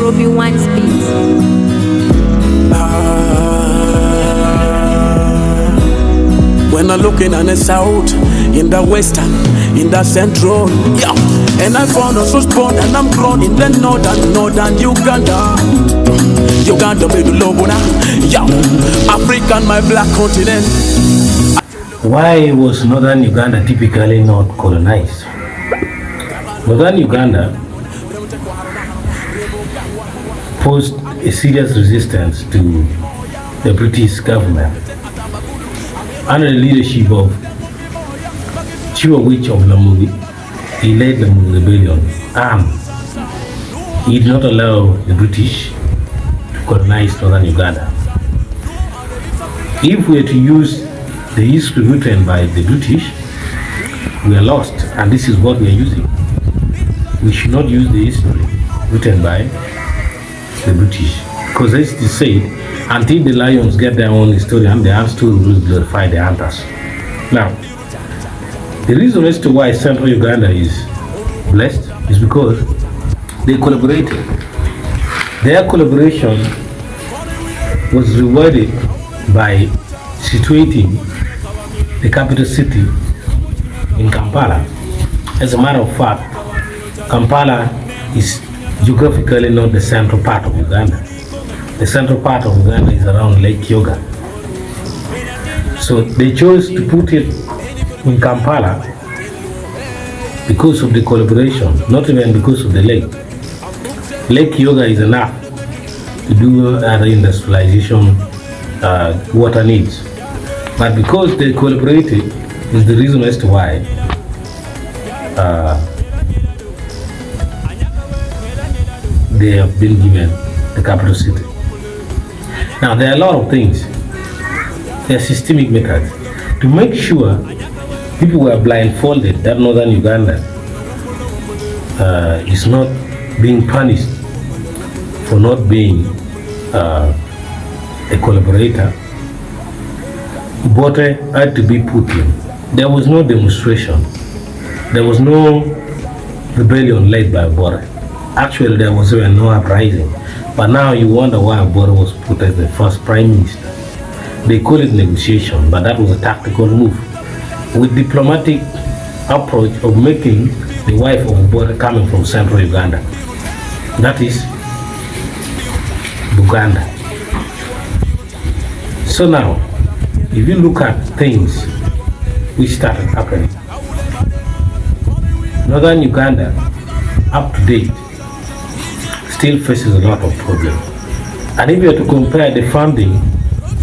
Robbie One's beat. When I'm looking on the south, in the western, in the central, yeah. And I found us was born and I'm grown in the northern Uganda. Uganda, baby, Lobuna, yeah. African, my black continent. Why was northern Uganda typically not colonized? Northern Uganda posed a serious resistance to the British government under the leadership of Chief of Lamugi. He led the rebellion armed. He did not allow the British to colonize northern Uganda. If we are to use the history written by the British, we are lost, and this is what we are using. We should not use the history written by the British, because as it is said, until the lions get their own historian, the ants too will glorify the hunters. Now, the reason as to why Central Uganda is blessed is because they collaborated. Their collaboration was rewarded by situating the capital city in Kampala. As a matter of fact, Kampala is geographically not the central part of Uganda. The central part of Uganda is around Lake Kyoga. So they chose to put it in Kampala because of the collaboration, not even because of the lake. Lake Kyoga is enough to do other industrialization water needs. But because they collaborated is the reason as to why they have been given the capital city. Now there are a lot of things. There are systemic methods to make sure people were blindfolded that northern Uganda is not being punished for not being a collaborator. Bote had to be put in. There was no demonstration. There was no rebellion led by Bote. Actually, there was even no uprising. But now you wonder why Bote was put as the first prime minister. They call it negotiation, but that was a tactical move with diplomatic approach of making the wife of Bote coming from central Uganda. That is Baganda. So now, if you look at things which started happening, northern Uganda, up to date, still faces a lot of problems. And if you are to compare the funding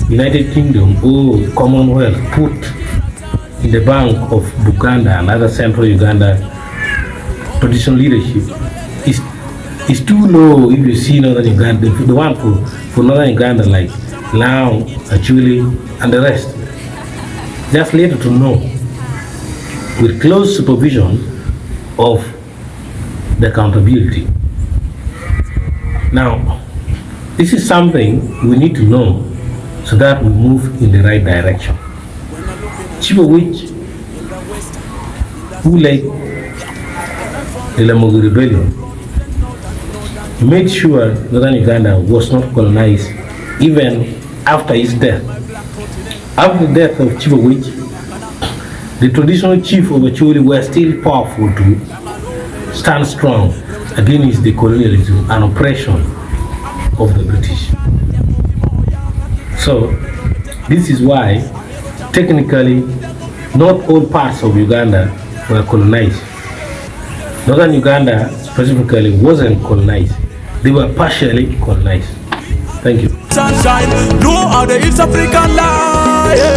United Kingdom or Commonwealth put in the bank of Buganda and other central Uganda traditional leadership, is too low. If you see northern Uganda, the one for northern Uganda like Lao, Acholi, and the rest, just later to know, with close supervision of the accountability. Now, this is something we need to know so that we move in the right direction. Chief of which, who led the Lamugi rebellion, made sure northern Uganda was not colonized even after his death. After the death of Chief of which, the traditional chief of Acholi were still powerful to stand strong against the colonialism and oppression of the British. So this is why technically not all parts of Uganda were colonized. Northern Uganda specifically wasn't colonized. They were partially colonized. Thank you. Sunshine, no other East African life.